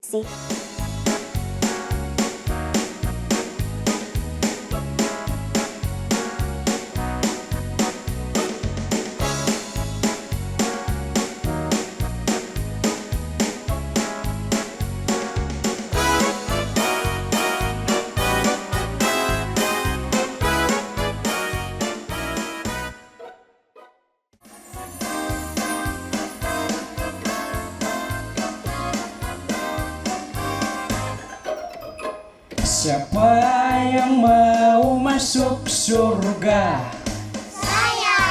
sih. Siapa yang mau masuk surga? Saya.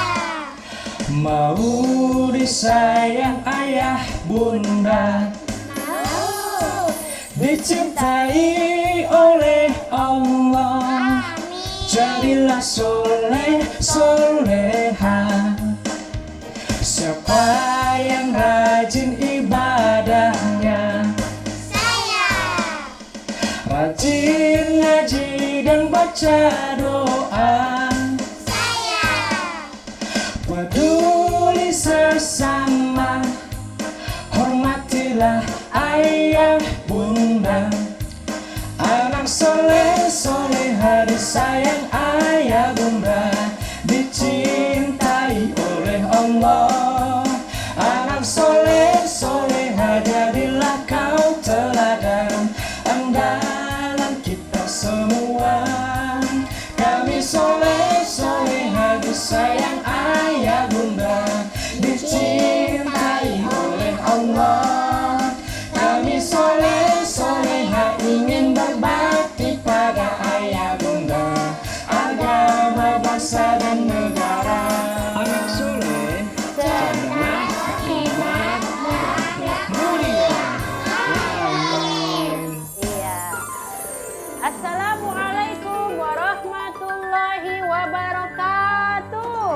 Mau disayang ayah bunda, Mau. dicintai oleh Allah. Amin. Jadilah soleh soleha. Siapa yang rajin ibadahnya, Saya. rajin ngaji dan baca doa, Saya. peduli sesama, hormatilah ayah bunda. Anak soleh soleha disayang ayah bunda, dicintai oleh Allah. Anak soleh soleha jadilah kau teladan, andalan kita semua. Kami soleh soleha disayang ayah bunda, dicintai oleh Allah. Kami soleh soleha ingin berbakti pada ayah bunda, agama, bangsa dan negara. Anak soleh cerdas, hebat, berakhlak mulia. Amin. Iya. Assalamualaikum warahmatullahi wabarakatuh.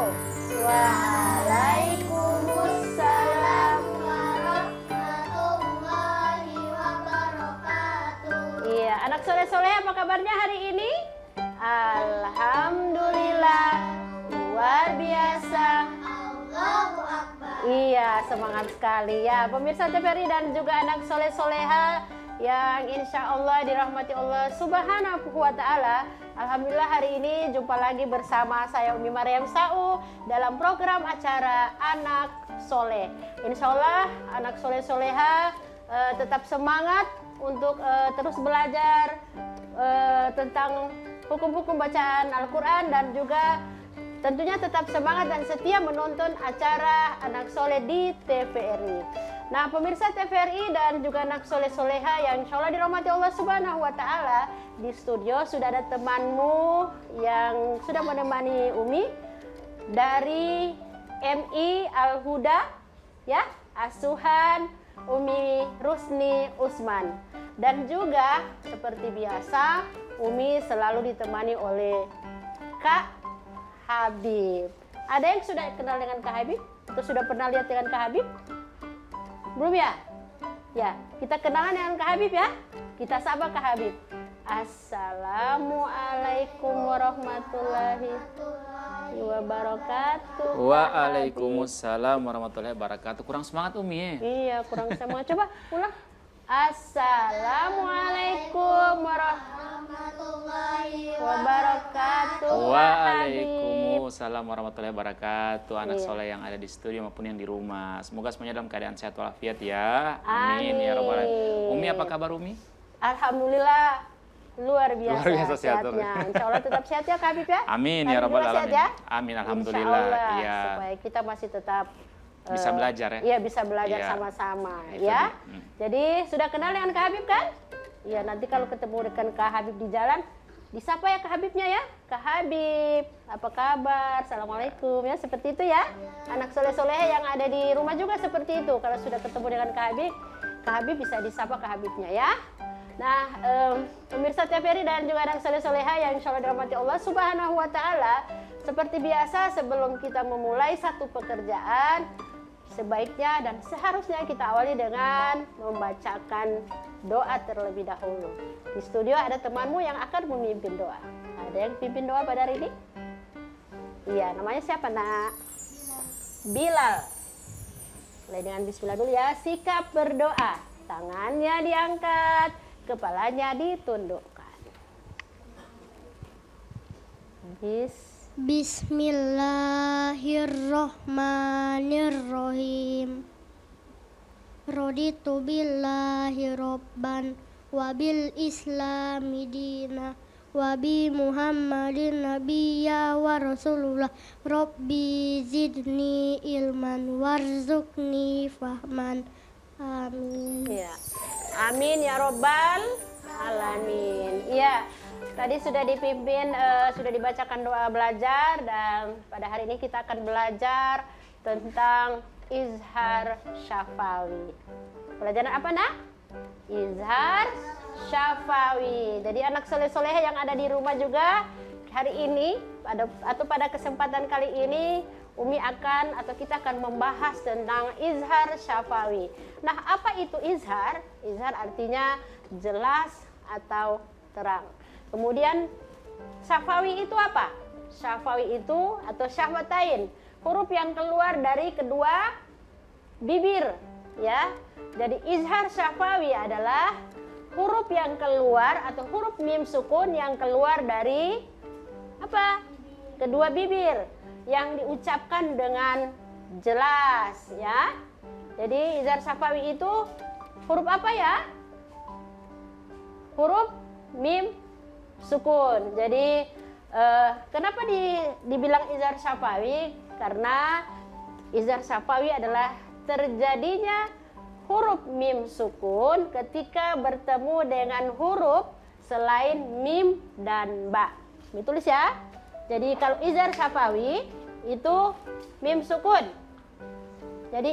Waalaikumsalam. Warahmatullahi wabarakatuh. Iya, anak soleh-soleh apa kabarnya hari ini? Alhamdulillah, luar biasa. Allahu Akbar. Iya, semangat sekali ya pemirsa TVRI dan juga anak soleh-soleha yang insya Allah dirahmati Allah Subhanahu wa Ta'ala. Alhamdulillah hari ini jumpa lagi bersama saya Umi Maryam Sau dalam program acara Anak Soleh. Insya Allah anak soleh-soleha tetap semangat untuk terus belajar tentang hukum-hukum bacaan Al-Quran dan juga tentunya tetap semangat dan setia menonton acara Anak Soleh di TVRI. Nah pemirsa TVRI dan juga anak soleh-soleha yang insya Allah dirahmati Allah Subhanahu wa Ta'ala, di studio sudah ada temanmu yang sudah menemani Umi dari MI Al-Huda, ya, asuhan Umi Rusni Usman. Dan juga seperti biasa Umi selalu ditemani oleh Kak Habib. Ada yang sudah kenal dengan Kak Habib? Atau sudah pernah lihat dengan Kak Habib? Belum ya? Ya, kita kenalan dengan Kak Habib ya. Kita sapa Kak Habib. Assalamualaikum warahmatullahi wabarakatuh. Waalaikumsalam warahmatullahi wabarakatuh. Kurang semangat Umi ya? Iya, kurang semangat. Coba ulang. Assalamualaikum Warahmatullahi wabarakatuh. Waalaikumsalam warahmatullahi wabarakatuh. Anak Iya. soleh yang ada di studio maupun yang di rumah. Semoga semuanya dalam keadaan sehat walafiat ya. Amin ya rabbal alamin. Umi apa kabar Umi? Alhamdulillah luar biasa, Luar biasa sehat, sehatnya. Insya Allah tetap sehat ya Kak Habib ya. Amin ya rabbal Alhamdulillah alamin. sehat ya? Amin Insya alhamdulillah. Allah, Iya. supaya kita masih tetap Bisa belajar ya? Iya bisa belajar Iya. sama-sama Itu ya. dia. Jadi sudah kenal dengan Kak Habib kan? Iya nanti kalau ketemu dengan Kak Habib di jalan, disapa ya Kak Habibnya ya. Kak Habib, apa kabar? Assalamualaikum ya, seperti itu ya. Anak soleh-soleh yang ada di rumah juga seperti itu. Kalau sudah ketemu dengan Kak Habib bisa disapa Kak Habibnya ya. Nah, pemirsa TVRI dan juga anak soleh-soleha yang insya Allah dirahmati Allah Subhanahu wa Ta'ala, seperti biasa sebelum kita memulai satu pekerjaan, sebaiknya dan seharusnya kita awali dengan membacakan doa terlebih dahulu. Di studio ada temanmu yang akan memimpin doa. Ada yang pimpin doa pada hari ini? Iya, namanya siapa nak? Bilal. Mulai dengan bismillah dulu ya, sikap berdoa. tangannya diangkat, kepalanya ditundukkan. Bismillahirrahmanirrahim. Raditu billahi robban wa bil islami dina wa bi muhammadin nabiyya wa rasulullah rabbi zidni ilman warzuqni fahman. Amin. Ya. Amin ya robbal alamin. Ya, tadi sudah dipimpin, sudah dibacakan doa belajar, dan pada hari ini kita akan belajar tentang izhar syafawi. Pelajaran apa nak? Izhar syafawi. Jadi anak soleh-soleh yang ada di rumah juga hari ini atau pada kesempatan kali ini Umi akan atau kita akan membahas tentang izhar syafawi. Nah, apa itu izhar? Izhar artinya jelas atau terang. Kemudian syafawi itu apa? Syafawi itu atau syahwatain, huruf yang keluar dari kedua bibir, ya. Jadi izhar syafawi adalah huruf yang keluar atau huruf mim sukun yang keluar dari apa? Kedua bibir yang diucapkan dengan jelas, ya. Jadi izhar syafawi itu huruf apa ya? Huruf mim sukun. Jadi kenapa dibilang izhar syafawi? Karena izhar syafawi adalah terjadinya huruf mim sukun ketika bertemu dengan huruf selain mim dan ba. Ditulis ya. Jadi kalau izhar syafawi itu mim sukun. Jadi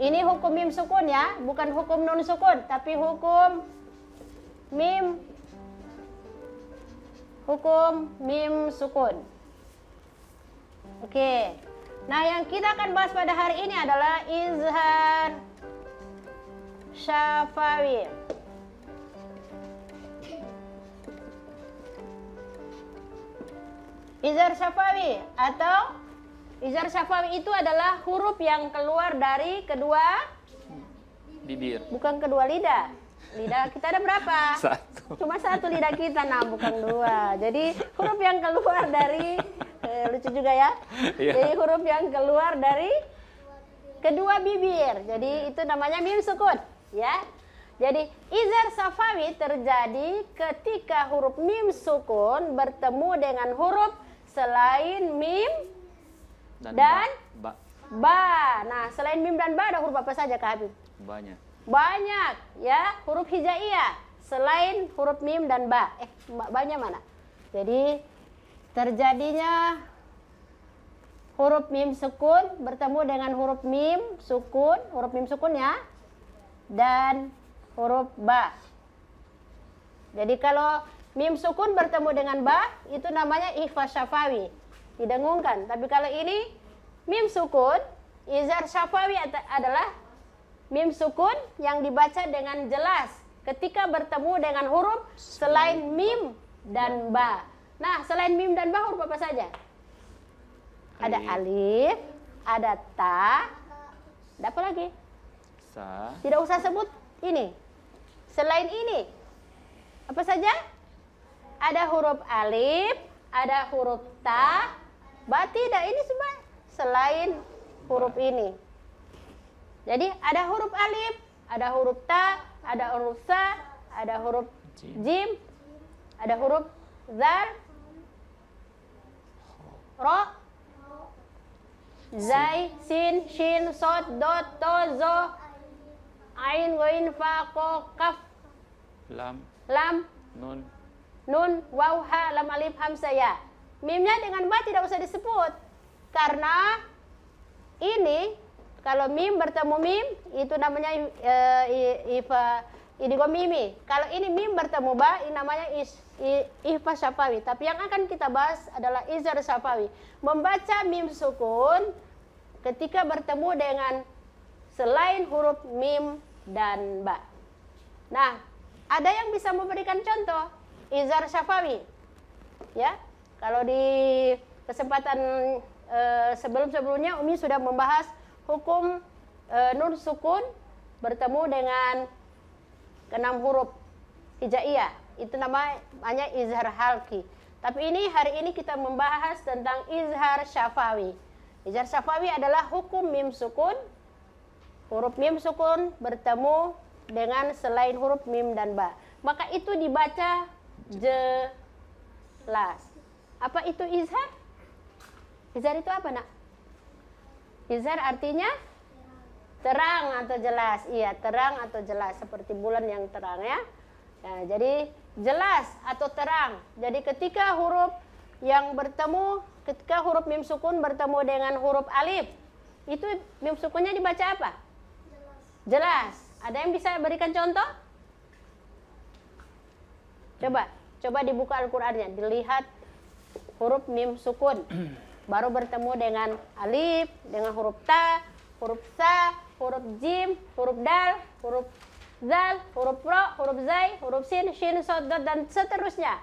ini hukum mim sukun ya, bukan hukum nun sukun, tapi hukum mim sukun. Oke. Nah, yang kita akan bahas pada hari ini adalah izhar syafawi. Izhar syafawi atau izhar syafawi itu adalah huruf yang keluar dari kedua Bibir. bukan kedua lidah. Lidah kita ada berapa? Satu. Cuma satu lidah kita, nah bukan dua. Jadi huruf yang keluar dari lucu juga ya. Iya. Jadi huruf yang keluar dari kedua bibir. Jadi itu namanya mim sukun, ya. Jadi izhar syafawi terjadi ketika huruf mim sukun bertemu dengan huruf selain mim dan ba. ba. Nah, selain mim dan ba ada huruf apa saja Kak Habib? Banyak. Banyak ya, huruf hijaiyah selain huruf mim dan ba. Ba-nya mana? Jadi terjadinya huruf mim sukun bertemu dengan huruf mim sukun ya, dan huruf ba. Jadi kalau mim sukun bertemu dengan ba itu namanya ikhfa syafawi, didengungkan. Tapi kalau ini mim sukun, izhar syafawi adalah mim sukun yang dibaca dengan jelas ketika bertemu dengan huruf selain mim dan ba. Nah, selain mim dan ba huruf apa saja? Ada alif, ada ta, ada apa lagi? Sa. Tidak usah sebut ini. Selain ini, apa saja? Ada huruf alif, ada huruf ta, ba tidak. Ini semua selain huruf ini. Jadi ada huruf alif, ada huruf ta, ada huruf sa, ada huruf jim, ada huruf zal, ro, zai, sin, shin, sod, dot, to, zo, ain, ghain, fa, ko, kaf, Lam. lam, Nun. nun, waw, ha, lam, alif, hamzah, ya. Mimnya dengan ba tidak usah disebut, karena ini kalau mim bertemu mim itu namanya idgham mimi. Kalau ini mim bertemu ba ini namanya ikhfa syafawi. Tapi yang akan kita bahas adalah izhar syafawi. Membaca mim sukun ketika bertemu dengan selain huruf mim dan ba. Nah, ada yang bisa memberikan contoh izhar syafawi? Ya, kalau di kesempatan sebelum-sebelumnya Umi sudah membahas hukum nun sukun bertemu dengan ke-6 huruf hijaiyah. Itu namanya izhar halqi. Tapi hari ini kita membahas tentang izhar syafawi. Izhar syafawi adalah hukum mim sukun. Huruf mim sukun bertemu dengan selain huruf mim dan ba. Maka itu dibaca jelas. Apa itu izhar? Izhar itu apa, Nak? Izhar artinya terang atau jelas. Iya, terang atau jelas seperti bulan yang terang ya. Nah, jadi jelas atau terang. Jadi ketika huruf mim sukun bertemu dengan huruf alif, itu mim sukunnya dibaca apa? Jelas. Ada yang bisa berikan contoh? Coba dibuka Al-Qur'annya, dilihat huruf mim sukun baru bertemu dengan alif, dengan huruf ta, huruf sa, huruf jim, huruf dal, huruf zal, huruf ro, huruf zai, huruf sin, shin, sod, dot, dan seterusnya.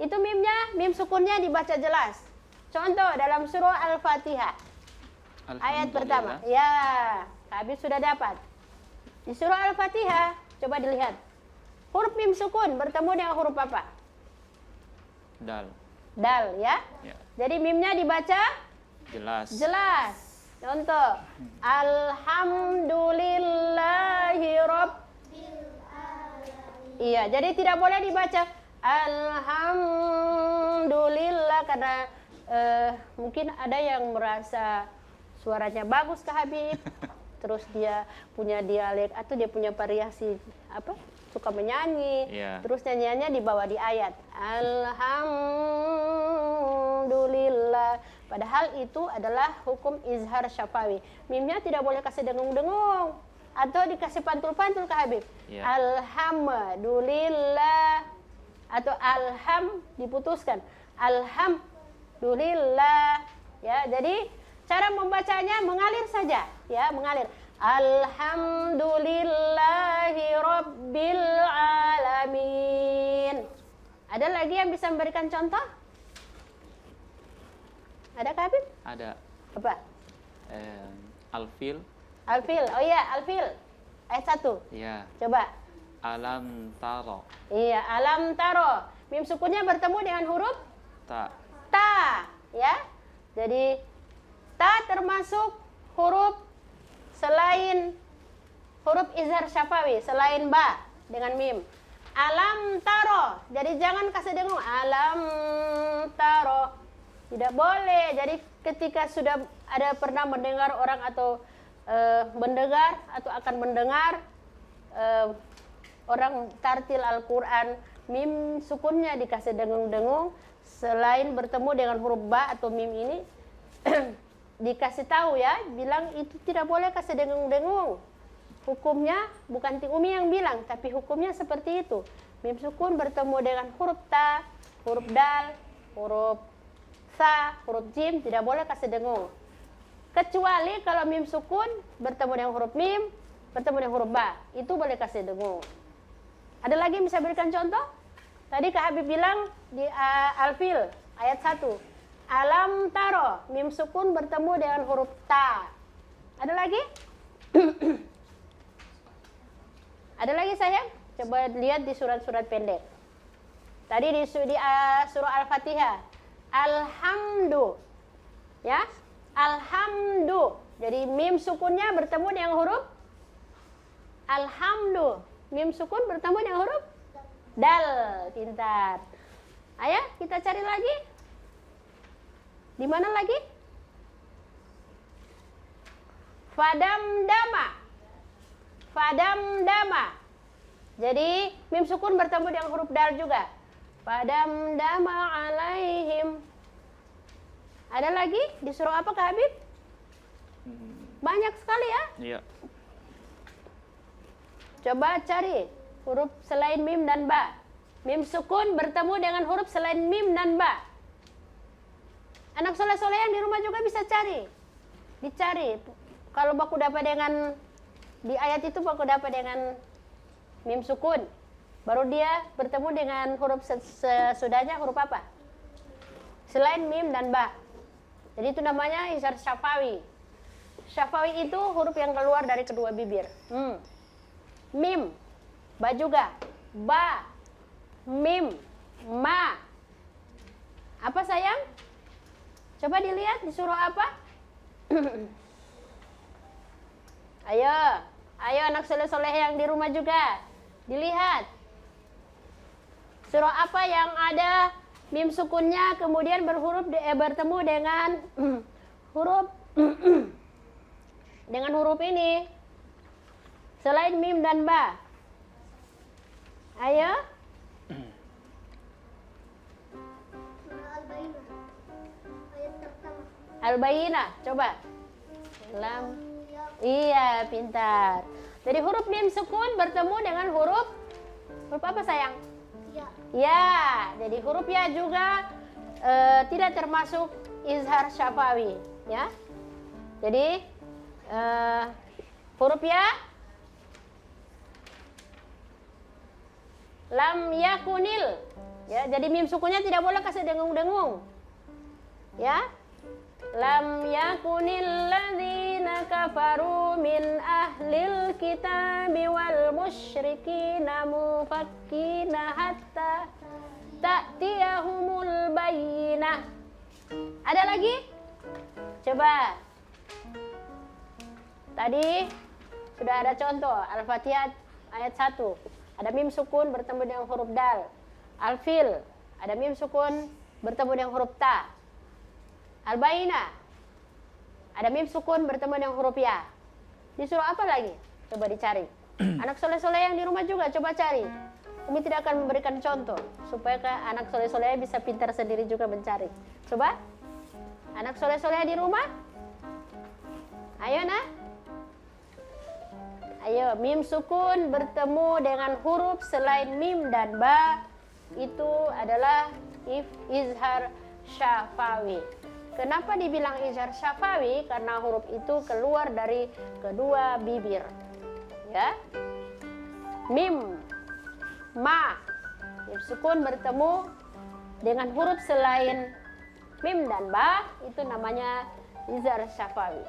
Itu mim sukunnya dibaca jelas. Contoh dalam surah Al-Fatihah. Ayat pertama. Ya, habis sudah dapat. Di surah Al-Fatihah, coba dilihat. Huruf mim sukun bertemu dengan huruf apa? Dal. Dal ya. Jadi mimnya dibaca Jelas. jelas. Contoh, alhamdulillahi Iya, jadi tidak boleh dibaca alhamdulillah karena mungkin ada yang merasa suaranya bagus ke Habib, terus dia punya dialek atau dia punya variasi suka menyanyi, terus nyanyiannya dibawa di ayat alhamdulillah. Padahal itu adalah hukum izhar syafawi. Mimnya tidak boleh kasih dengung-dengung atau dikasih pantul-pantul ke Habib. Alhamdulillah atau alham diputuskan. Alhamdulillah. Ya, jadi cara membacanya mengalir saja, ya, mengalir. Alhamdulillahi rabbil alamin. Ada lagi yang bisa memberikan contoh? Ada Kak Habib? Ada. Apa? Al-fil. Al-fil. Oh iya, al-fil. Ayat 1. Iya. Coba. Alam taro. Iya, alam taro. Mim sukunnya bertemu dengan huruf Ta. ta, ya. Jadi ta termasuk huruf selain huruf izhar syafawi, selain ba dengan mim. Alam taro. Jadi jangan kasih dengung. Alam taro. Tidak boleh. Jadi ketika sudah ada pernah mendengar orang atau mendengar atau akan mendengar orang tartil Al-Quran, mim sukunnya dikasih dengung-dengung, selain bertemu dengan huruf ba atau mim ini dikasih tahu ya, bilang itu tidak boleh kasih dengung-dengung. Hukumnya bukan Ti Umi yang bilang, tapi hukumnya seperti itu. Mim sukun bertemu dengan huruf ta, huruf dal, huruf sa, huruf jim, tidak boleh kasih dengung. Kecuali kalau mim sukun bertemu dengan huruf mim, bertemu dengan huruf ba, itu boleh kasih dengung. Ada lagi yang bisa berikan contoh? Tadi Kak Habib bilang di Al-Fil ayat 1. Alam taro, mim sukun bertemu dengan huruf ta. Ada lagi? Ada lagi sayang? Coba lihat di surat-surat pendek. Tadi di surah Al-Fatihah. Alhamdu. Ya? Alhamdu. Jadi mim sukunnya bertemu dengan huruf alhamdu. Mim sukun bertemu dengan huruf dal. Pintar. Ayo kita cari lagi. Di mana lagi? Fadamdama. Fadamdama. Jadi mim sukun bertemu dengan huruf dal juga. Fadamdama alaihim. Ada lagi di surah apa Kak Habib? Banyak sekali ya. Iya. Coba cari huruf selain mim dan ba. Mim sukun bertemu dengan huruf selain mim dan ba. Anak soleh-soleh yang di rumah juga bisa cari. Dicari. Kalau baku dapat dengan di ayat itu baku dapat dengan mim sukun. Baru dia bertemu dengan huruf sesudahnya huruf apa? Selain mim dan ba. Jadi itu namanya izhar syafawi. Syafawi itu huruf yang keluar dari kedua bibir. Mim. Ba juga. Ba, mim, ma. Apa sayang? Coba dilihat di surah apa? Ayo anak soleh-soleh yang di rumah juga. Dilihat. Surah apa yang ada mim sukunnya kemudian bertemu dengan huruf dengan huruf ini selain mim dan ba. Ayo. Al-Bayyinah. Ayat pertama. Al-Bayyinah, coba. Lam. Iya, pintar. Jadi huruf mim sukun bertemu dengan huruf apa sayang? Ya. Ya, jadi huruf ya juga tidak termasuk izhar syafawi, ya. Jadi huruf ya lam yakunil, ya. Jadi mim sukunnya tidak boleh kasih dengung-dengung, ya. Lam yakunil ladzina kafaru min ahlil kitabi wal musyrikina mufakkina hatta ta'tiyahumul bayyinah. Ada lagi? Coba. Tadi sudah ada contoh Al-Fatihah ayat 1. Ada mim sukun bertemu dengan huruf dal. Al-Fil ada mim sukun bertemu dengan huruf ta. Al-Bayyinah ada mim sukun bertemu dengan huruf ya. Di surah apa lagi? Coba dicari. Anak soleh-soleh yang di rumah juga coba cari. Umi tidak akan memberikan contoh supaya anak soleh-soleh bisa pintar sendiri juga mencari. Coba. Anak soleh-soleh di rumah. Ayo nah. Ayo, mim sukun bertemu dengan huruf selain mim dan ba itu adalah izhar syafawi. Kenapa dibilang izhar syafawi? Karena huruf itu keluar dari kedua bibir. Ya. Mim, ma, mim sukun bertemu dengan huruf selain mim dan ba itu namanya izhar syafawi.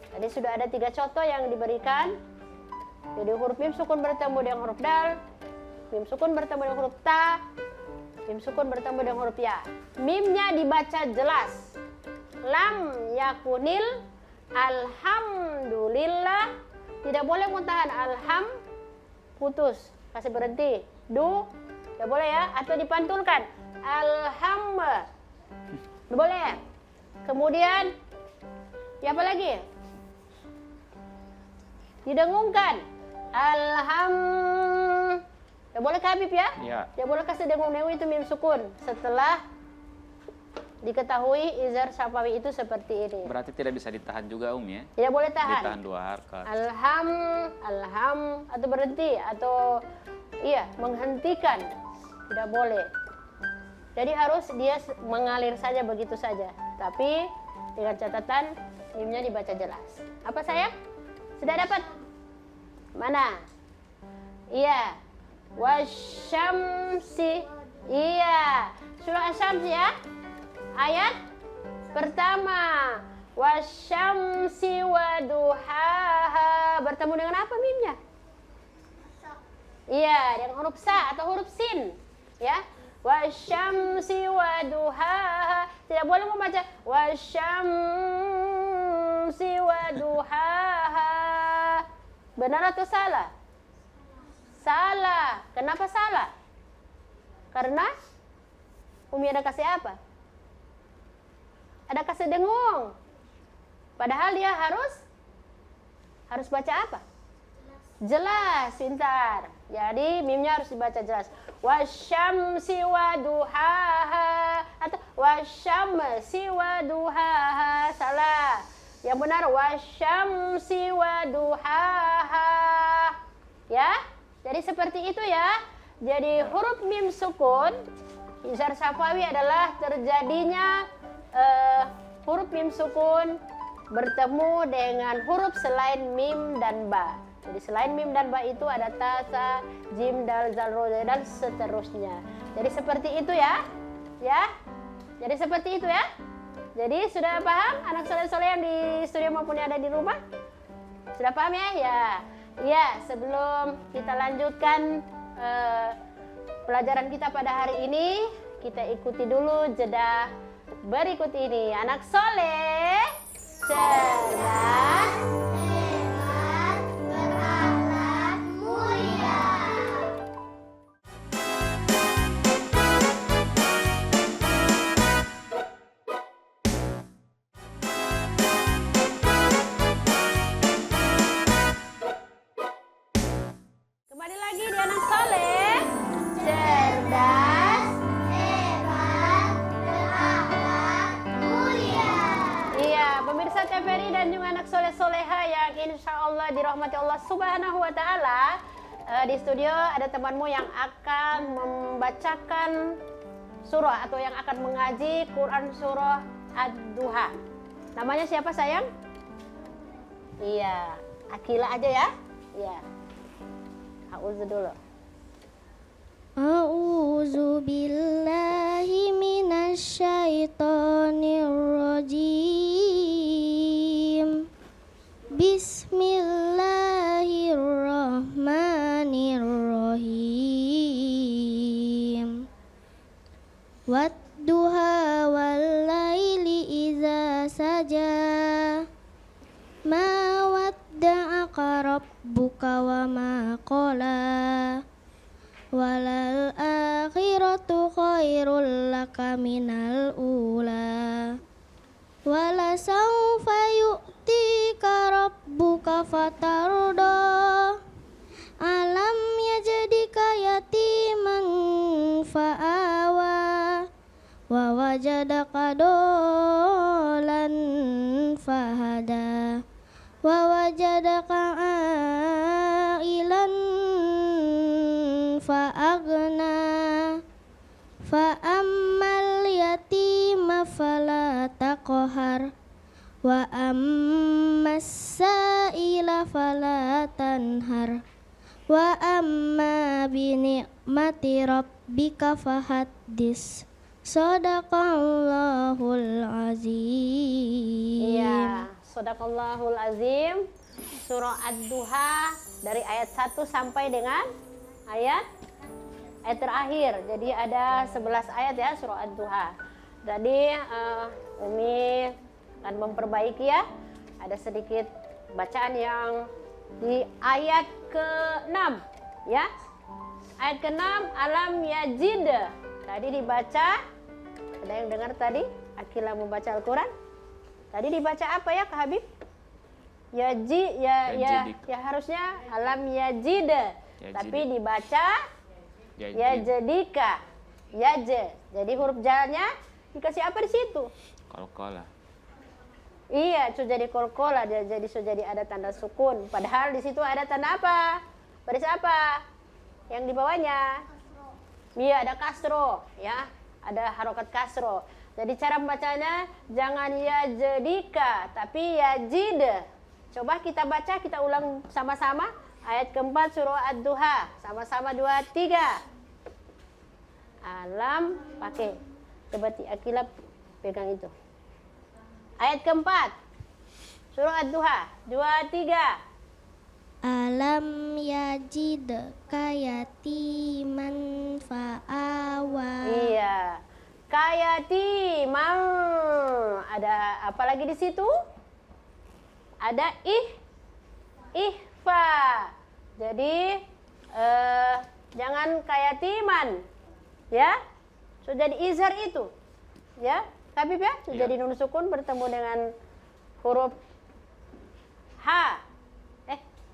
Tadi sudah ada 3 contoh yang diberikan. Jadi huruf mim sukun bertemu dengan huruf dal, mim sukun bertemu dengan huruf ta, mim sukun bertemu dengan huruf ya. Mimnya dibaca jelas. Lam yakunil, alhamdulillah. Tidak boleh muntahan alham, putus, kasih berhenti. Du, tidak boleh ya, atau dipantulkan. Alham, boleh. Kemudian, ya apa lagi? Didengungkan. Alham. Tidak boleh kabib ya? Ya. Tidak boleh kasih dengung-dengung itu mim sukun. Setelah diketahui izhar syafawi itu seperti ini. Berarti tidak bisa ditahan juga ya? Tidak boleh tahan. Ditahan 2 harakat. Alham, atau berhenti, atau iya menghentikan. Tidak boleh. Jadi harus dia mengalir saja begitu saja. Tapi dengan catatan mimnya dibaca jelas. Apa sayang? Sudah dapat? Mana? Iya. Wasyamsi. Iya. Surah Asy-Syams ya. Ayat pertama. Wasyamsi waduhaha. Bertemu dengan apa mimnya? Iya, dengan huruf sa atau huruf sin. Ya. Wasyamsi waduhaha. Tidak boleh membaca wasyamsi waduhaha. Benar atau salah? Salah. Kenapa salah? Karena Umi ada kasih apa? Ada kasih dengung. Padahal dia harus baca apa? Jelas, pintar. Jadi mimnya harus dibaca jelas. Wasyamsi waduhaha atau wasyamsi waduhaha. Salah. Yang benar wasyamsi waduhaha. Ya. Jadi seperti itu ya. Jadi huruf mim sukun izhar syafawi adalah terjadinya huruf mim sukun bertemu dengan huruf selain mim dan ba. Jadi selain mim dan ba itu ada ta, sa, jim, dal, zal, ro, dan seterusnya. Jadi seperti itu ya. Ya. Jadi seperti itu ya. Jadi sudah paham anak soleh-soleh yang di studio maupun yang ada di rumah? Sudah paham ya? Ya. Ya, sebelum kita lanjutkan pelajaran kita pada hari ini, kita ikuti dulu jeda berikut ini. Anak soleh, cerdas, Hebat, berakhlak mulia. kembali lagi di anak soleh, cerdas. Hebat, berakhlak mulia. Iya, pemirsa TVRI dan juga anak soleh-soleha yang insya Allah dirahmati Allah Subhanahu Wa Taala. Di studio ada temanmu yang akan membacakan surah atau yang akan mengaji Quran surah Ad-Duha. Namanya siapa sayang? Iya, Akila aja ya. Iya. A'udzu dulu. A'udzu billahi minasyaitonir rajim. Bismillahirrahmanirrahim. Wadduha wal laili idza saja. Ma wadda'aka rabbuka wa ma qala. Walal akhiratu khairul laka minal ula. Wala sawfa yu'tika rabbuka fatarda. Alam yajadika yatiman fa'awa. Wa wajadaka dolan fahada. Wa wajadaka ailan fa'agna. Fa'ammal yatima fala taqhar. Wa ammas sa'ila fala tanhar. Wa amma bi ni'mati rabbika fahaddis. Shadaqallahul azim. Iya, Shadaqallahul azim. Surah Ad-Duha dari ayat 1 sampai dengan ayat terakhir. Jadi ada 11 ayat ya surah Ad-Duha. Jadi Umi akan memperbaiki ya. Ada sedikit bacaan yang di ayat ke-6 ya. Ayat ke-6 alam yajid. Tadi dibaca, ada yang dengar tadi? Akila membaca Al-Quran. Tadi dibaca apa ya Kak Habib? Ya harusnya alam yajid. Tapi dibaca yajidika. Yaje. Jadi huruf jalnya dikasih apa di situ? Qalqalah. Iya, sudah jadi kolkola, jadi sudah jadi ada tanda sukun. Padahal di situ ada tanda apa? Baris apa? Yang di bawahnya? Iya, ada kasro, ya, ada harokat kasro. Jadi cara membacanya jangan yajidika, tapi yajid. Coba kita baca, kita ulang sama-sama. Ayat keempat surah Ad-Duha, sama-sama 2, 3. Alam pakai. Coba Akila pegang itu. Ayat keempat surah Ad-Duha 2, 3. Alam yajid kayatiman fa'awa. Iya. Kayatiman. Ada apa lagi di situ? Ada ihfa. Jadi jangan kayatiman. Ya. Sudah diizhar itu. Ya. Tapi ya, sudah di nun sukun bertemu dengan huruf H.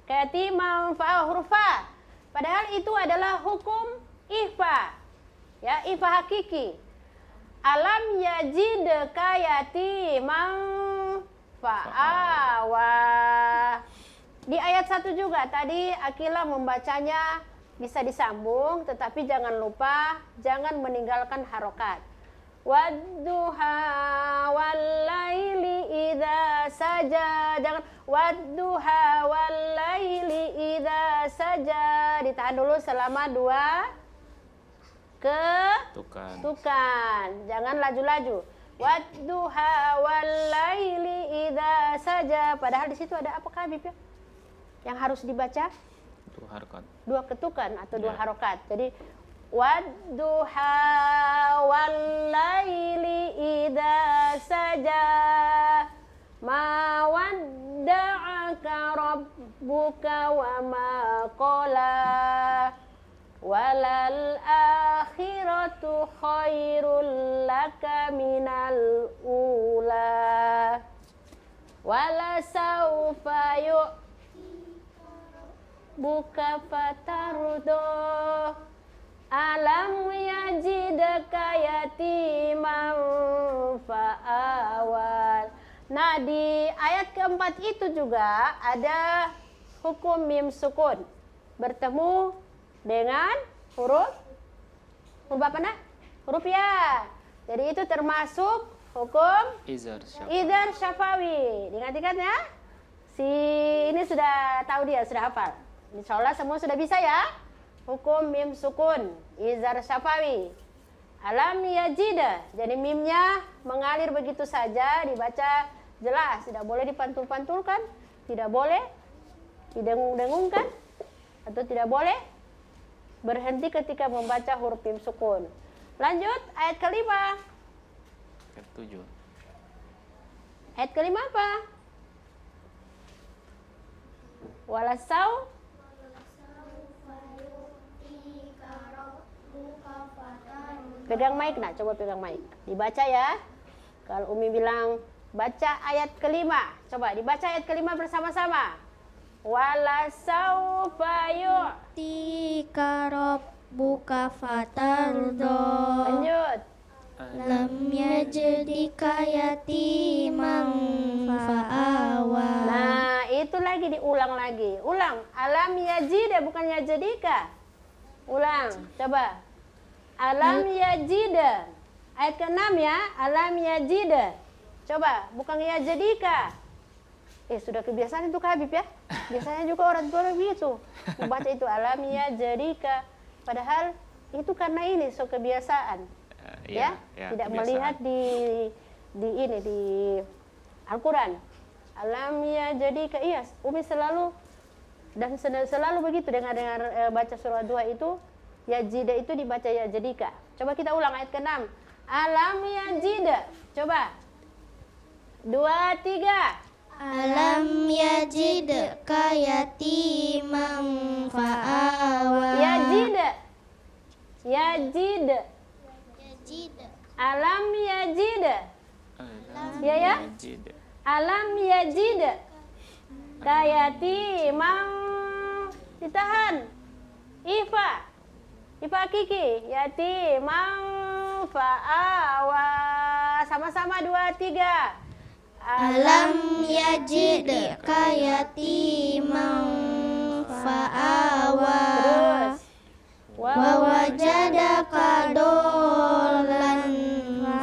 Kayatiman fa huruf Fa. Padahal itu adalah hukum ihfa. Ya, ihfa hakiki. Alam yajid kayatiman fa'awa. Di ayat 1 juga tadi Akila membacanya bisa disambung, tetapi jangan lupa jangan meninggalkan harokat. Wadduha wal laili idza saja. Jangan wadduha wal laili idza saja. Ditahan dulu selama 2 ketukan. Jangan laju-laju. Wadduha wal laili idza saja. Padahal di situ ada apa Habib ya? yang harus dibaca? 2 harokat. 2 ketukan atau 2 Ya. harokat. Jadi wadduha wal laili idza saja ma wadda'aka rabbuka wa ma qala walal akhiratu khairul laka minal ula wala saufa buka fatardo alam yajidaka yatiman fa'awal. Nah, di ayat keempat itu juga ada hukum mim sukun bertemu dengan huruf apa nah? Huruf ya. Jadi itu termasuk hukum Izar syafawi. idhar syafawi. Diingat-ingat ya. Si ini sudah tahu dia, sudah hafal. Insya Allah semua sudah bisa ya. Hukum mim sukun, izhar syafawi. Alam yajida. Jadi mimnya mengalir begitu saja, dibaca jelas. Tidak boleh dipantul-pantulkan, tidak boleh didengung-dengungkan, atau tidak boleh berhenti ketika membaca huruf mim sukun. Lanjut, ayat kelima. Ke-7. Ayat kelima apa? Walasau pegang mic nak, coba pegang mic. Dibaca ya. Kalau Umi bilang baca ayat kelima, coba dibaca ayat kelima bersama-sama. Walasau fayu. Tika rabbuka fatardo. Lanjut. Lam yajidika yatiman fa'awa. Nah, itu lagi diulang lagi. Ulang. Alam yajida bukan yajidika. Ulang. Coba. Alam yajida. Ayat ke-6 ya. Alam yajida. Coba. Bukan yajidika. Sudah kebiasaan itu Kak Habib ya. Biasanya juga orang tua begitu. Membaca itu alam yajidika. Padahal itu karena ini so kebiasaan. Ya, tidak kebiasaan. melihat di ini di Al-Quran. Alam yajidika. Iya, Umi selalu dan selalu begitu dengar baca surah 2 itu. Yajida itu dibaca yajidika. Coba kita ulang ayat ke-6. Alam yajida. Coba. 2, 3. Alam yajidka yatiman fa'awa. Yajida. Yajida. Yajida. Alam yajida. Ya, ya? Yajid. Alam yajida. Kayatimam. Ditahan. Ifa. Ifa Kiki, yatimam fa'awa. Sama-sama 2, 3. Alam yajidka yatiman fa'awa. Terus. Wa wajadaka dolan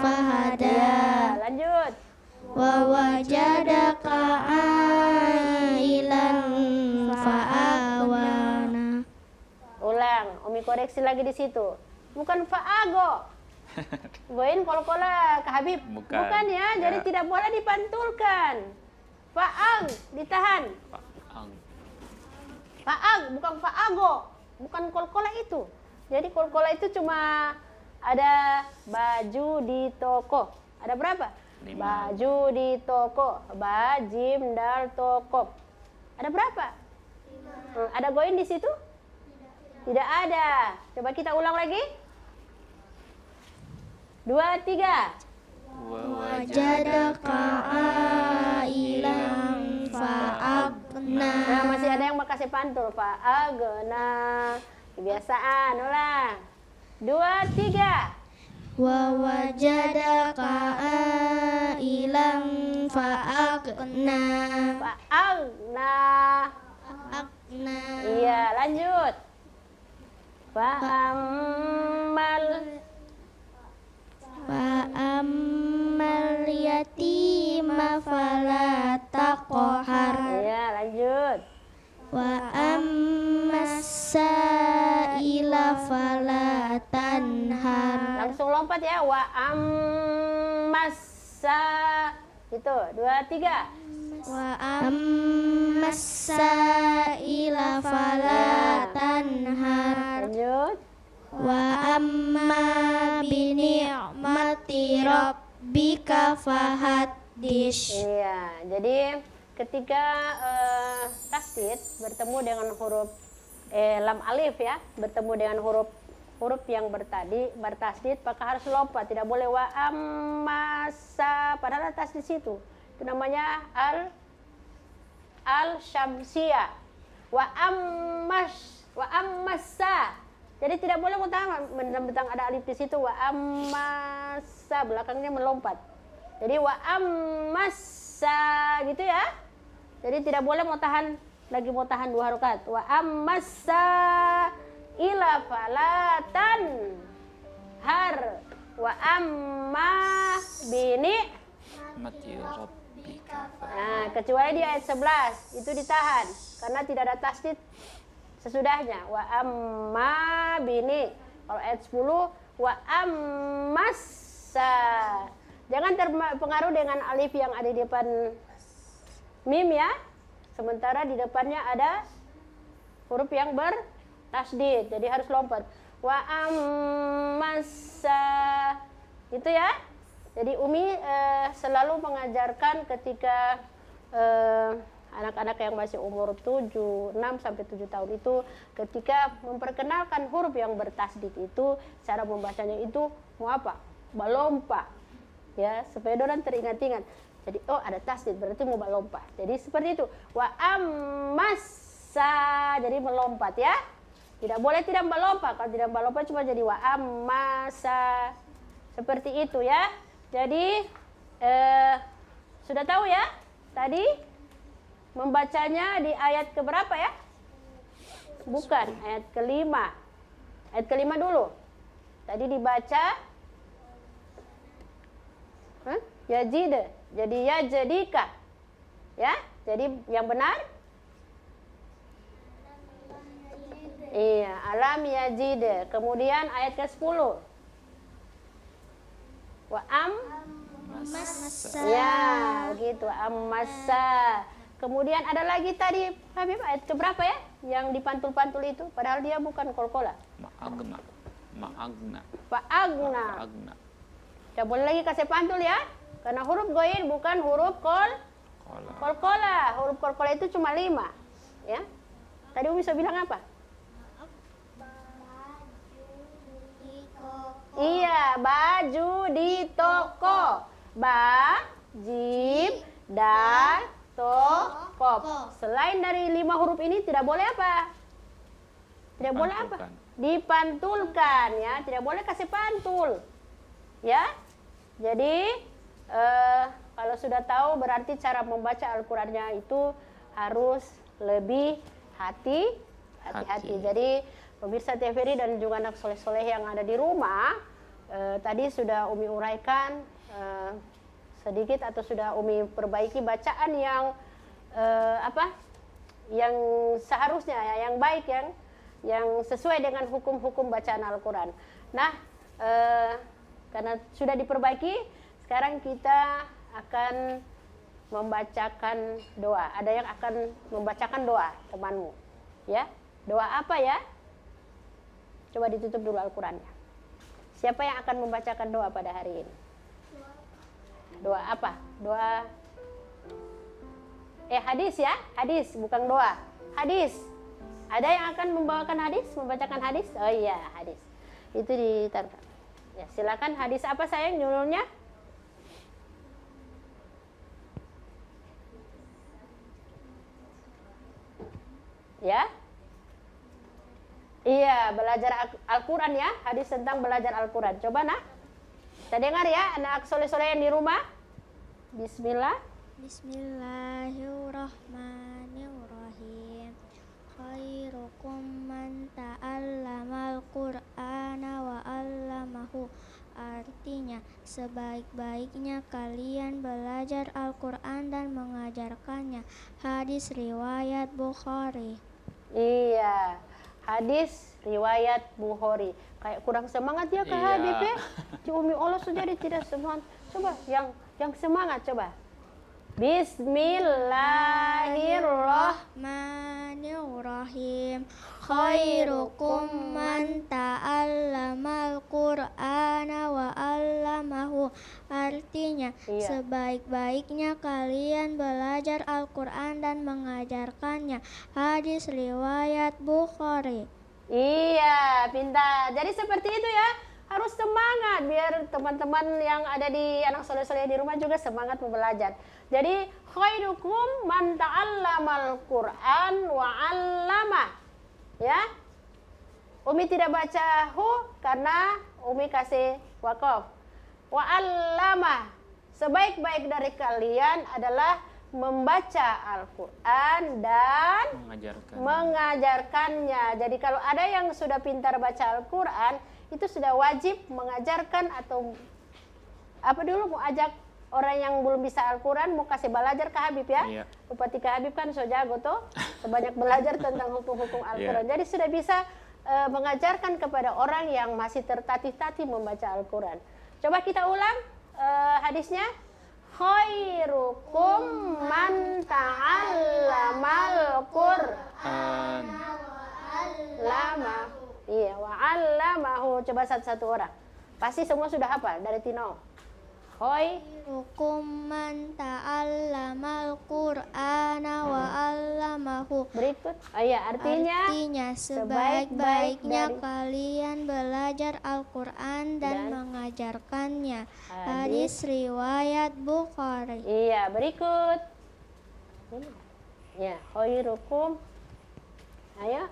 fahada. Ya, lanjut. Wa wajadaka ailan fa'awana. Ulang, Umi koreksi lagi di situ. Bukan fa'ago. Goin kol-kola ke Habib. Bukan. Ya, jadi Ya. tidak boleh dipantulkan. Fa'ang, ditahan. Ang. Fa'ang, bukan fa'ago. Bukan kol-kola itu. Jadi kol-kola itu cuma ada baju di toko. Ada berapa? 5. Baju di toko. Bajim dal toko. Ada berapa? 5. Ada goin di situ? Tidak ada. Coba kita ulang lagi. 2, 3. Wajadaka ailan fa'agna. Nah, masih ada yang mau kasih pantul. Fa'agna. Kebiasaan, ulang. 2, 3. Wa wajadaka ailan fa'agna. Fa'agna. Agna. Iya, lanjut. Fa'ammal. Fa'ammal yatima fala taqhar. Iya, lanjut. Wa ammas sa'ila fala tanhar. Langsung lompat ya. Wa ammassa. Itu, 2, 3. Wa ammas sa'ila fala tanhar. Lanjut. Wa amma bi ni'mati rabbika fahaddits. Iya, jadi ketika tasdid bertemu dengan huruf lam alif ya, bertemu dengan huruf yang bertasdid, maka harus lompat, tidak boleh wa ammasa padahal ada tasdid situ. Itu namanya al syamsiyah. Wa ammasa. Jadi tidak boleh mutahan mentang-mentang ada alif di situ wa ammasa belakangnya melompat. Jadi wa ammasa gitu ya. Jadi tidak boleh mau tahan dua harokat. Wa ammasa ila falatan har wa amma bini. Mati rabbika. Nah, kecuali di ayat 11 itu ditahan karena tidak ada tasdid sesudahnya. Wa amma bini. Kalau ayat 10 wa ammasa. Jangan terpengaruh dengan alif yang ada di depan mim ya. Sementara di depannya ada huruf yang bertasdid. Jadi harus lompat. Wa ammasa. Itu ya. Jadi Umi selalu mengajarkan ketika anak-anak yang masih umur 6 sampai 7 tahun itu, ketika memperkenalkan huruf yang bertasdid itu, cara membacanya itu mau apa? Balompa. Ya, supaya orang teringat-ingat. Jadi oh ada tasdid berarti mau balompa. Jadi seperti itu. Wa ammasa. Jadi melompat ya. Tidak boleh tidak balompa. Kalau tidak balompa cuma jadi wa ammasa. Seperti itu ya. Jadi sudah tahu ya tadi membacanya di ayat keberapa ya? Bukan, ayat kelima. Ayat kelima dulu. Tadi dibaca yajid. Jadi ya jadika. Ya, jadi yang benar? Iya, alam yajid. Kemudian ayat ke-10. Wa Massa. ya, begitu. Ammasa. Kemudian ada lagi tadi, Habib, ayat keberapa ya? Yang dipantul-pantul itu, padahal dia bukan kolkola. Ma'agna. Fa'agna. Tidak boleh lagi kasih pantul ya, karena huruf goin bukan huruf kolkola. Huruf kolkola itu cuma 5, ya. Tadi Umi bisa bilang apa? Iya, baju di toko. Ba, jim, dal, toko. Selain dari 5 huruf ini tidak boleh apa? Tidak boleh apa? Dipantulkan ya, tidak boleh kasih pantul. Ya. Jadi kalau sudah tahu berarti cara membaca Al-Qur'annya itu harus lebih hati-hati. Jadi pemirsa TVRI dan juga anak soleh-soleh yang ada di rumah, tadi sudah Umi uraikan sedikit atau sudah Umi perbaiki bacaan yang yang seharusnya ya, yang baik, yang sesuai dengan hukum-hukum bacaan Al-Quran. Nah, karena sudah diperbaiki, sekarang kita akan membacakan doa. Ada yang akan membacakan doa temanmu, ya. Doa apa ya? Coba ditutup dulu Al-Qurannya. Siapa yang akan membacakan doa pada hari ini? Doa apa? Doa hadis ya? Hadis, bukan doa. Hadis. Ada yang akan membawakan hadis, membacakan hadis? Oh iya, hadis. Itu ditaruh. Ya, silakan. Hadis apa sayang judulnya? Ya? Iya, belajar Al-Quran ya. Hadis tentang belajar Al-Quran. Coba nak. Kita dengar ya, anak soleh-soleh yang di rumah. Bismillah. Bismillahirrahmanirrahim. Khairukum man ta'allamal Qur'ana wa 'allamahu. Artinya, sebaik-baiknya kalian belajar Al-Quran dan mengajarkannya. Hadis riwayat Bukhari. Iya, hadis riwayat Bukhari. Kayak kurang semangat ya Kak Habib ya. Ci Umi Allah saja tidak semangat. Coba yang semangat coba. Bismillahirrahmanirrahim. Khairukum man ta'allamal Qur'ana wa 'allamahu. Artinya, Iya. sebaik-baiknya kalian belajar Al-Qur'an dan mengajarkannya. Hadis riwayat Bukhari. Iya, pintar. Jadi seperti itu ya. Harus semangat biar teman-teman yang ada di anak soleh-soleh di rumah juga semangat belajar. Jadi khairukum man ta'allamal Qur'an wa 'allamah. Ya. Umi tidak baca hu karena Umi kasih wakaf. Wa 'allamah. Sebaik-baik dari kalian adalah membaca Al-Qur'an dan mengajarkannya. Jadi kalau ada yang sudah pintar baca Al-Qur'an, itu sudah wajib mengajarkan atau apa dulu mau ajak orang yang belum bisa Al-Quran mau kasih belajar ke Habib ya. Iya. Bupati ke Habib kan so jago tuh, sebanyak belajar tentang hukum-hukum Al-Quran. Jadi sudah bisa mengajarkan kepada orang yang masih tertatih-tatih membaca Al-Quran. Coba kita ulang hadisnya. Khairukum man ta'allamal Qur'an lama. Iya, wa 'allamahu. Coba satu-satu orang. Pasti semua sudah hafal dari Tino. Khairukum man ta'allamal Qur'ana wa 'allamahu. Berikut. Oh iya, artinya Sebaik-baiknya dari- kalian belajar Al-Qur'an dan mengajarkannya. Hadis riwayat Bukhari. Iya, berikut. Ya, khairukum. Ayo.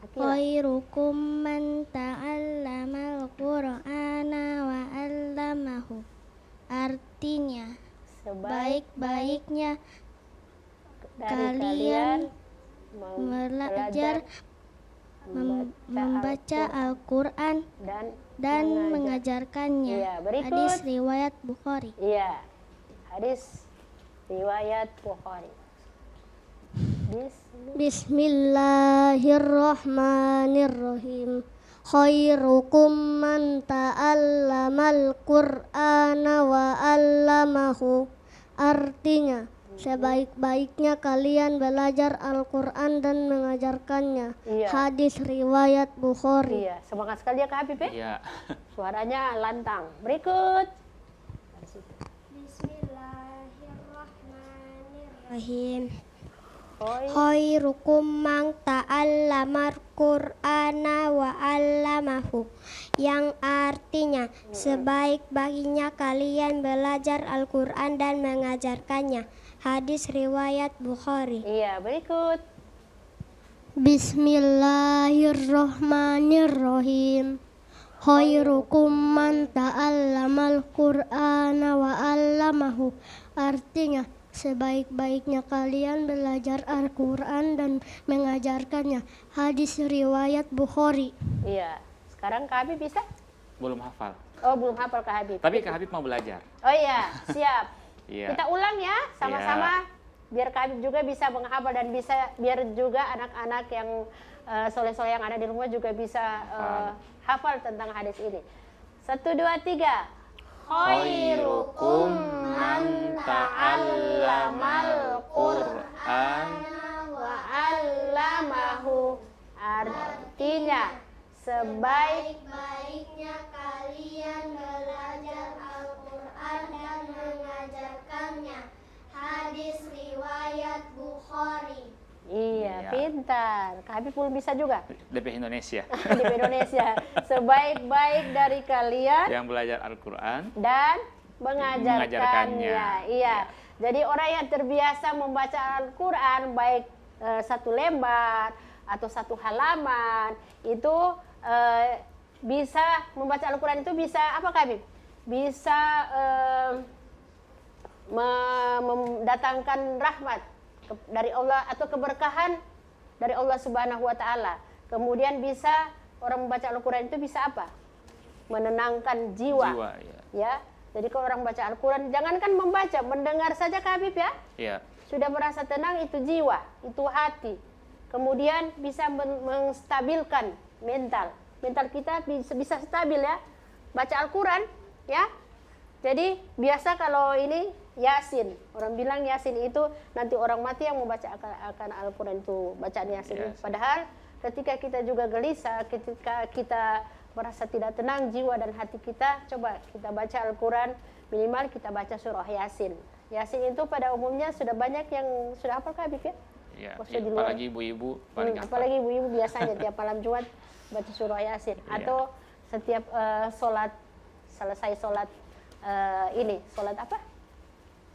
Akila. Khairukum man ta'allamal Qur'ana wa 'allamahu. Artinya, baik-baiknya Dari kalian belajar membaca Al-Qur'an dan mengajarkannya. Iya, berikut. Hadis riwayat Bukhari. Iya. Hadis riwayat Bukhari. Bismillahirrahmanirrahim. Khairukum man ta'allamal Qur'ana wa 'allamahu. Artinya, sebaik-baiknya kalian belajar Al-Qur'an dan mengajarkannya. Iya. Hadis riwayat Bukhari. Iya, semangat sekali ya Kak Habib ya. Iya. Suaranya lantang. Berikut. Bismillahirrahmanirrahim. Khoi. Khairukum man ta'allamal Qur'ana wa 'allamahu. Yang artinya sebaik-baiknya kalian belajar Al-Qur'an dan mengajarkannya. Hadis riwayat Bukhari. Iya, berikut. Bismillahirrahmanirrahim. Khairukum man ta'allamal Qur'ana wa 'allamahu. Artinya sebaik-baiknya kalian belajar Al-Qur'an dan mengajarkannya. Hadis riwayat Bukhari. Iya. Sekarang Kak Habib bisa? Belum hafal. Oh, belum hafal Kak Habib. Tapi Kak Habib mau belajar. Oh iya, siap. Iya. Kita ulang ya sama-sama biar Kak Habib juga bisa menghafal dan bisa biar juga anak-anak yang soleh-soleh yang ada di rumah juga bisa hafal tentang hadis ini. 1, 2, 3. Khairukum man ta'allamal Qur'an wa 'allamahu. Artinya Baik-baiknya kalian belajar Al-Quran dan mengajarkannya. Hadis riwayat Bukhari. Iya, Iya. pintar. Kak Habib belum bisa juga DP Indonesia. di Indonesia. Sebaik-baik dari kalian Yang belajar Al-Quran dan mengajarkannya. mengajarkannya. Iya. Jadi orang yang terbiasa membaca Al-Quran baik satu lembar atau satu halaman itu bisa membaca Al-Quran itu bisa apa Kak Habib? Bisa mendatangkan rahmat dari Allah atau keberkahan dari Allah Subhanahu wa taala. Kemudian bisa orang membaca Al-Quran itu bisa apa? Menenangkan jiwa. ya. Ya. Jadi kalau orang baca Al-Quran jangankan membaca, mendengar saja Kak Habib ya. Iya. Sudah merasa tenang, itu jiwa, itu hati. Kemudian bisa menstabilkan mental. Mental kita bisa stabil ya. Baca Al-Quran ya. Jadi biasa kalau ini Yasin. Orang bilang Yasin itu nanti orang mati yang membaca akan Al-Quran itu bacaan Yasin. Padahal ketika kita juga gelisah, ketika kita merasa tidak tenang jiwa dan hati kita, coba kita baca Al-Quran, minimal kita baca surah Yasin. Yasin itu pada umumnya sudah banyak yang sudah hafal Kak Habib ya? Ya, Maksudnya di luar. apalagi ibu-ibu paling hafal. Apalagi ibu-ibu biasanya tiap malam Jumat baca surah Yasin. Atau setiap sholat, selesai sholat sholat apa?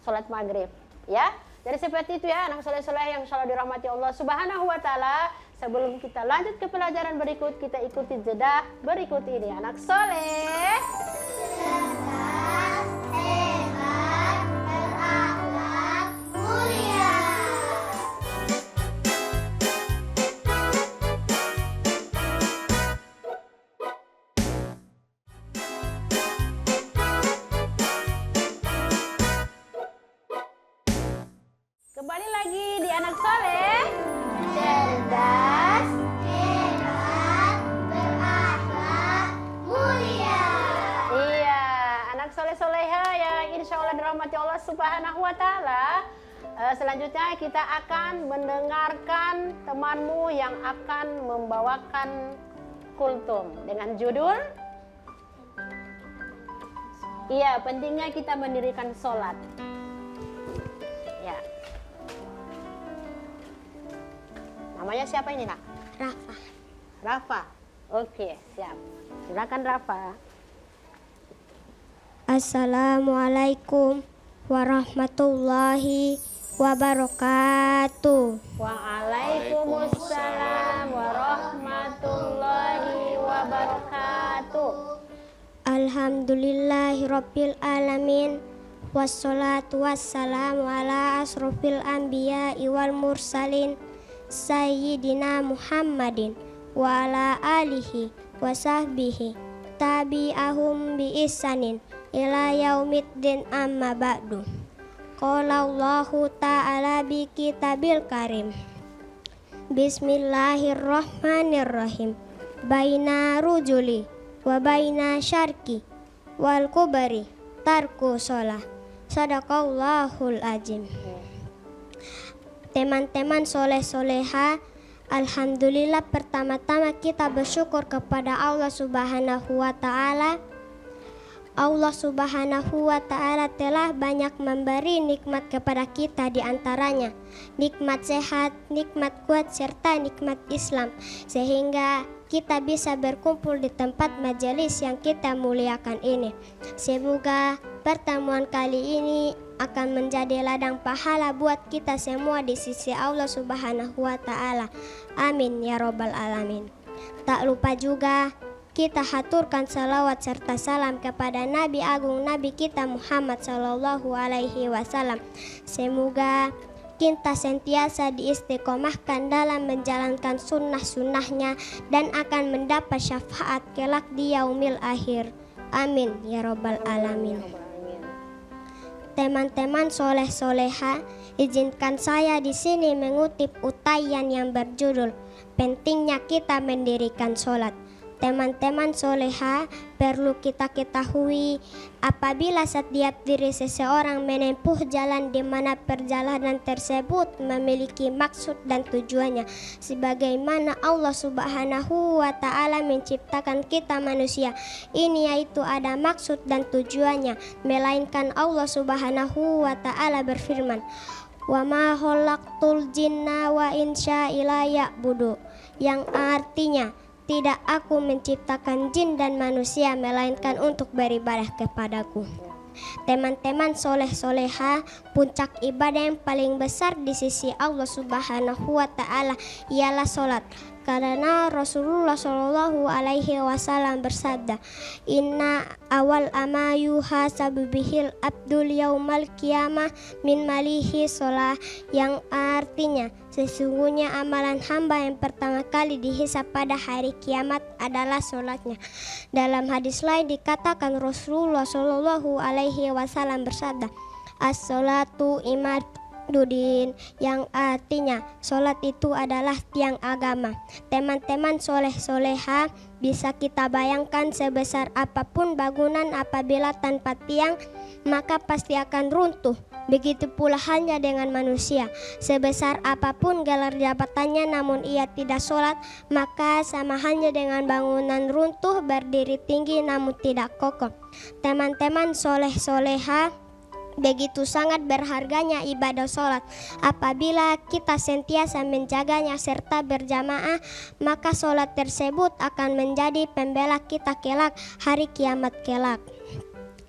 Sholat maghrib, ya. Jadi seperti itu ya anak soleh-soleh yang selalu dirahmati Allah Subhanahu wa Ta'ala. Sebelum kita lanjut ke pelajaran berikut, kita ikuti jeda berikut ini. Anak soleh, Cerdas, hebat, berakhlak, mulia. kembali lagi di anak soleh. Cerdas, Hebat, berakhlak, mulia. iya, anak soleh-soleha yang insya Allah dirahmati Allah Subhanahu wa Ta'ala. Selanjutnya kita akan mendengarkan temanmu yang akan membawakan kultum dengan judul iya, pentingnya kita mendirikan sholat. Ya. Namanya siapa ini, Nak? Rafa. Rafa. Oke, siap. Silakan Rafa. Assalamualaikum warahmatullahi wabarakatuh. Waalaikumsalam warahmatullahi wabarakatuh. Alhamdulillahirabbil alamin. Wassalatu wassalamu ala asrofil anbiya'i wal mursalin Sayyidina Muhammadin wa ala alihi wa sahbihi tabi'ahum bi ihsanin ila yaumiddin amma ba'du. Qala Allahu ta'ala bi kitabil karim. Bismillahirrahmanirrahim. Baina rujuli wa baina syarki wal kubari tarku sholah. Sadaqallahul azim. Teman-teman soleh-soleha, alhamdulillah pertama-tama kita bersyukur kepada Allah Subhanahu wa Ta'ala. Allah Subhanahu wa Ta'ala telah banyak memberi nikmat kepada kita, di antaranya nikmat sehat, nikmat kuat, serta nikmat Islam, sehingga kita bisa berkumpul di tempat majelis yang kita muliakan ini. Semoga pertemuan kali ini akan menjadi ladang pahala buat kita semua di sisi Allah Subhanahu wa Ta'ala. Amin ya robbal alamin. Tak lupa juga kita haturkan salawat serta salam kepada Nabi Agung Nabi kita Muhammad Sallallahu Alaihi Wasallam. Semoga kita sentiasa diistiqomahkan dalam menjalankan sunnah-sunnahnya dan akan mendapat syafaat kelak di yaumil akhir. Amin ya robbal alamin. Teman-teman soleh-soleha, izinkan saya di sini mengutip utayan yang berjudul pentingnya kita mendirikan sholat. Teman-teman soleha, perlu kita ketahui apabila setiap diri seseorang menempuh jalan di mana perjalanan tersebut memiliki maksud dan tujuannya, sebagaimana Allah Subhanahu wa Ta'ala menciptakan kita manusia ini, yaitu ada maksud dan tujuannya, melainkan Allah Subhanahu wa Ta'ala berfirman, wa ma khalaqtul jinna wa insa illa ya'budu, yang artinya tidak aku menciptakan jin dan manusia melainkan untuk beribadah kepadaku. Teman-teman soleh-soleha, puncak ibadah yang paling besar di sisi Allah Subhanahu wa Ta'ala ialah sholat. Karena Rasulullah Shallallahu Alaihi Wasallam bersabda, Inna awal ama yuhasabu bihil abdul yaumal qiyamah min malihi sholah, yang artinya sesungguhnya amalan hamba yang pertama kali dihisab pada hari kiamat adalah sholatnya. Dalam hadis lain dikatakan Rasulullah Shallallahu Alaihi Wasallam bersabda, as-sholatu imadudin, yang artinya sholat itu adalah tiang agama. Teman-teman soleh-soleha, bisa kita bayangkan sebesar apapun bangunan apabila tanpa tiang maka pasti akan runtuh. Begitu pula halnya dengan manusia. Sebesar apapun gelar jabatannya namun ia tidak sholat, maka sama halnya dengan bangunan runtuh berdiri tinggi namun tidak kokoh. Teman-teman soleh-soleha, begitu sangat berharganya ibadah sholat. Apabila kita sentiasa menjaganya serta berjamaah, maka sholat tersebut akan menjadi pembela kita kelak hari kiamat kelak.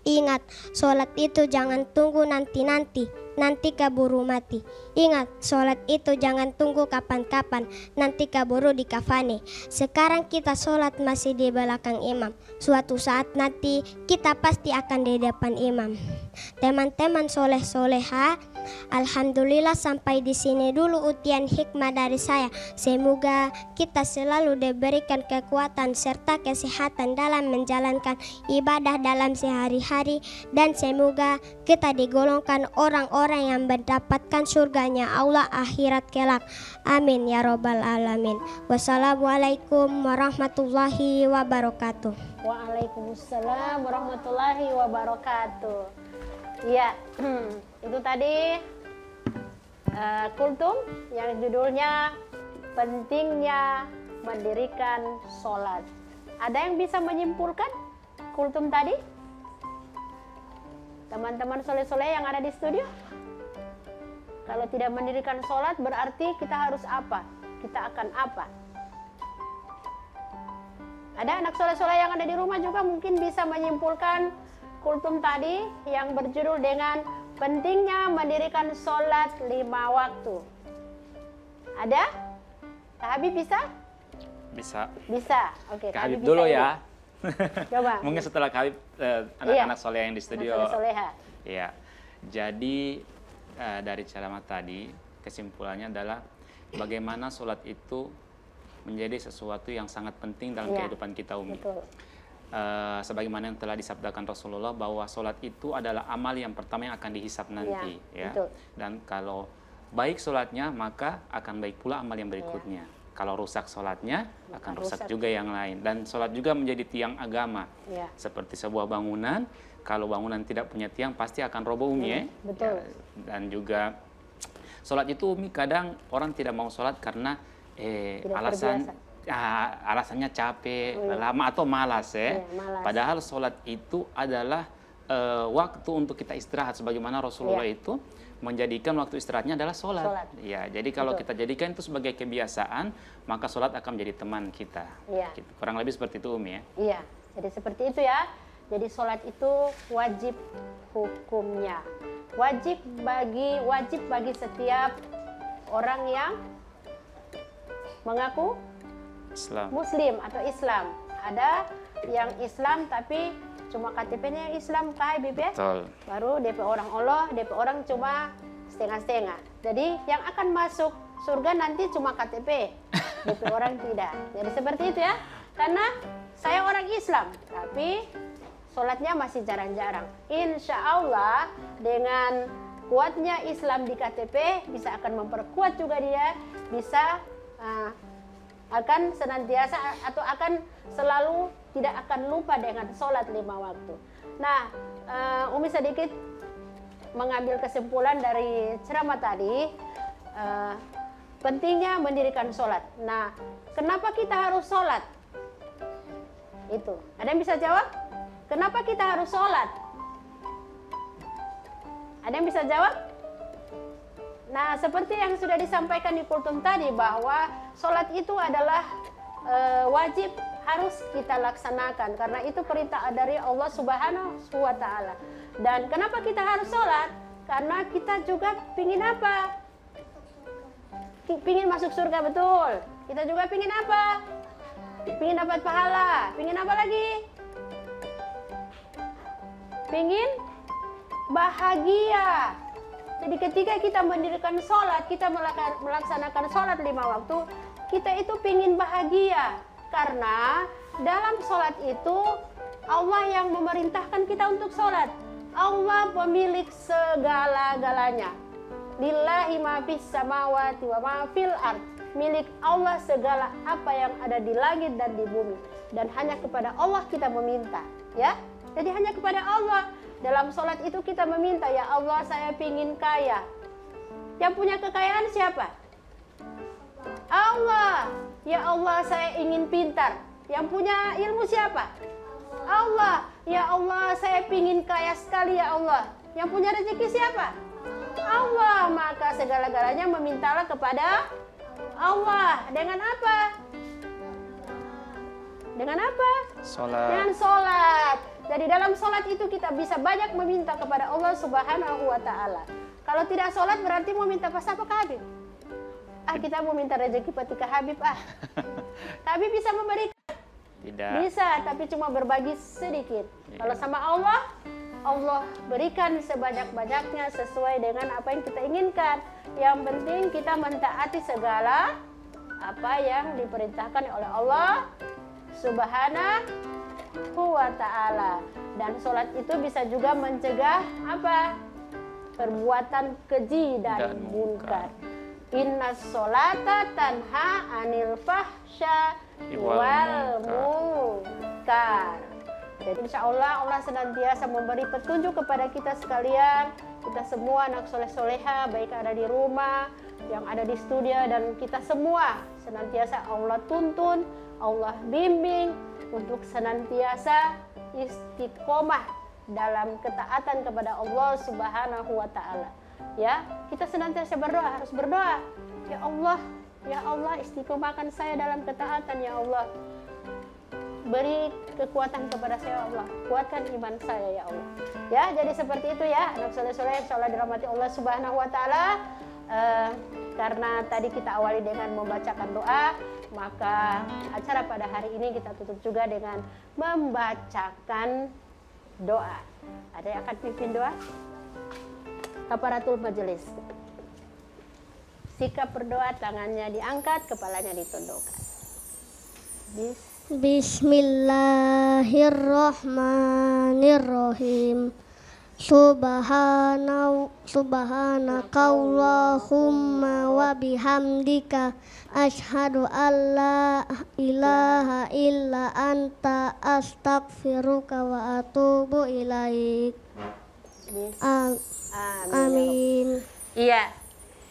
Ingat, sholat itu jangan tunggu nanti keburu mati. Ingat, sholat itu jangan tunggu kapan-kapan, nanti keburu dikafani. Sekarang kita sholat masih di belakang imam, suatu saat nanti kita pasti akan di depan imam. Teman-teman soleh-soleha, alhamdulillah sampai di sini dulu utian hikmah dari saya. Semoga kita selalu diberikan kekuatan serta kesehatan dalam menjalankan ibadah dalam sehari-hari, dan semoga kita digolongkan orang-orang yang mendapatkan surganya Allah akhirat kelak. Amin ya robbal alamin. Wassalamualaikum warahmatullahi wabarakatuh. Waalaikumsalam warahmatullahi wabarakatuh. Ya, itu tadi kultum yang judulnya pentingnya mendirikan sholat. Ada yang bisa menyimpulkan kultum tadi? Teman-teman soleh-soleh yang ada di studio? Kalau tidak mendirikan sholat berarti kita harus apa? Kita akan apa? Ada anak soleh-soleh yang ada di rumah juga mungkin bisa menyimpulkan kultum tadi yang berjudul dengan pentingnya mendirikan sholat 5 waktu. Ada? Kak Habib bisa? Bisa. Bisa. Oke, Kak Habib dulu ya. Coba. Mungkin setelah Kak Habib anak-anak soleh yang di studio. Anak soleha. Iya. Jadi dari ceramah tadi kesimpulannya adalah bagaimana sholat itu menjadi sesuatu yang sangat penting dalam kehidupan kita, Umi. Betul. Sebagaimana yang telah disabdakan Rasulullah bahwa sholat itu adalah amal yang pertama yang akan dihisap nanti, ya. Betul. Dan kalau baik sholatnya maka akan baik pula amal yang berikutnya. Kalau rusak sholatnya akan rusak juga yang lain. Dan sholat juga menjadi tiang agama, seperti sebuah bangunan. Kalau bangunan tidak punya tiang pasti akan roboh, Umi, ya. Betul. Dan juga sholat itu, Umi, kadang orang tidak mau sholat karena alasannya capek, lama atau malas, ya. Malas. Padahal sholat itu adalah waktu untuk kita istirahat, sebagaimana Rasulullah itu menjadikan waktu istirahatnya adalah sholat. Ya, jadi kalau kita jadikan itu sebagai kebiasaan, maka sholat akan menjadi teman kita. Gitu. Kurang lebih seperti itu, Umi, ya. Iya, jadi seperti itu ya. Jadi sholat itu wajib hukumnya, wajib bagi setiap orang yang mengaku Muslim atau Islam. Ada yang Islam tapi cuma KTP-nya Islam, Kak Habib, ya. Betul. Baru DP orang Allah, DP orang cuma setengah-setengah. Jadi yang akan masuk surga nanti cuma KTP, DP orang tidak. Jadi seperti itu ya. Karena saya orang Islam, tapi sholatnya masih jarang-jarang. Insya Allah dengan kuatnya Islam di KTP bisa akan memperkuat juga dia, bisa akan senantiasa atau akan selalu tidak akan lupa dengan sholat 5 waktu. Nah, Umi sedikit mengambil kesimpulan dari ceramah tadi, pentingnya mendirikan sholat. Nah, kenapa kita harus sholat? Itu, ada yang bisa jawab? Kenapa kita harus sholat? Ada yang bisa jawab? Nah, seperti yang sudah disampaikan di kultum tadi bahwa sholat itu adalah wajib harus kita laksanakan karena itu perintah dari Allah Subhanahu wa Ta'ala. Dan kenapa kita harus sholat? Karena kita juga pingin apa? Pingin masuk surga, betul. Kita juga pingin apa? Pingin dapat pahala. Pingin apa lagi? Pingin bahagia. Jadi ketika kita mendirikan sholat, kita melaksanakan sholat 5 waktu, kita itu pingin bahagia. Karena dalam sholat itu Allah yang memerintahkan kita untuk sholat. Allah pemilik segala-galanya. Lillahi ma fis samawati wa ma fil ard. Milik Allah segala apa yang ada di langit dan di bumi. Dan hanya kepada Allah kita meminta, ya. Jadi hanya kepada Allah. Dalam sholat itu kita meminta, ya Allah saya pingin kaya. Yang punya kekayaan siapa? Allah. Ya Allah saya ingin pintar. Yang punya ilmu siapa? Allah. Ya Allah saya pingin kaya sekali ya Allah. Yang punya rezeki siapa? Allah. Maka segala-galanya memintalah kepada Allah. Dengan apa? Dengan apa? Sholat. Dengan sholat. Jadi dalam sholat itu kita bisa banyak meminta kepada Allah Subhanahu wa Ta'ala. Kalau tidak sholat berarti mau minta pas apa ke Habib? Kita mau minta rezeki pati ke Habib Tapi bisa memberikan? Tidak. Bisa, tapi cuma berbagi sedikit. Kalau sama Allah, Allah berikan sebanyak-banyaknya sesuai dengan apa yang kita inginkan. Yang penting kita mentaati segala apa yang diperintahkan oleh Allah Subhanahu wa Ta'ala. Dan sholat itu bisa juga mencegah apa? Perbuatan keji dan munkar. Inna sholata tanha anil fahsya wal munkar. Jadi insya Allah Allah senantiasa memberi petunjuk kepada kita sekalian, kita semua anak soleh-soleha, baik ada di rumah, yang ada di studio, dan kita semua senantiasa Allah tuntun, Allah bimbing untuk senantiasa istiqomah dalam ketaatan kepada Allah Subhanahu wa Ta'ala. Ya, kita senantiasa berdoa, harus berdoa. Ya Allah istiqomahkan saya dalam ketaatan ya Allah. Beri kekuatan kepada saya ya Allah, kuatkan iman saya ya Allah. Ya, jadi seperti itu ya, anak soleh-soleh insyaallah dirahmati Allah Subhanahu wa Ta'ala. Karena tadi kita awali dengan membacakan doa, maka acara pada hari ini kita tutup juga dengan membacakan doa. Ada yang akan pimpin doa? Kafaratul majelis. Sikap berdoa, tangannya diangkat, kepalanya ditundukkan. Bismillahirrahmanirrahim. Subhanaka Allahumma wa bihamdika asyhadu an la ilaha illa anta astaghfiruka wa atubu ilaik. Amin. Iya.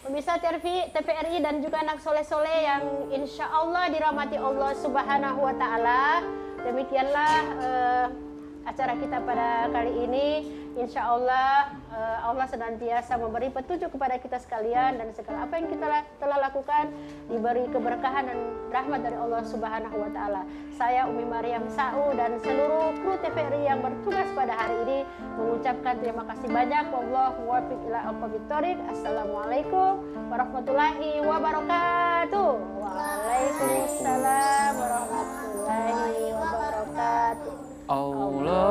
Pemirsa TVRI dan juga anak soleh-soleh yang insya Allah dirahmati Allah Subhanahu wa Ta'ala. Demikianlah acara kita pada kali ini. Insya Allah Allah senantiasa memberi petunjuk kepada kita sekalian, dan segala apa yang kita telah lakukan diberi keberkahan dan rahmat dari Allah Subhanahu wa Ta'ala. Saya Umi Maryam Sa'u dan seluruh kru TVRI yang bertugas pada hari ini mengucapkan terima kasih banyak. Wallahu muwaffiq ila aqwamit thoriq. Assalamualaikum warahmatullahi wabarakatuh. Waalaikumsalam warahmatullahi wabarakatuh. Allah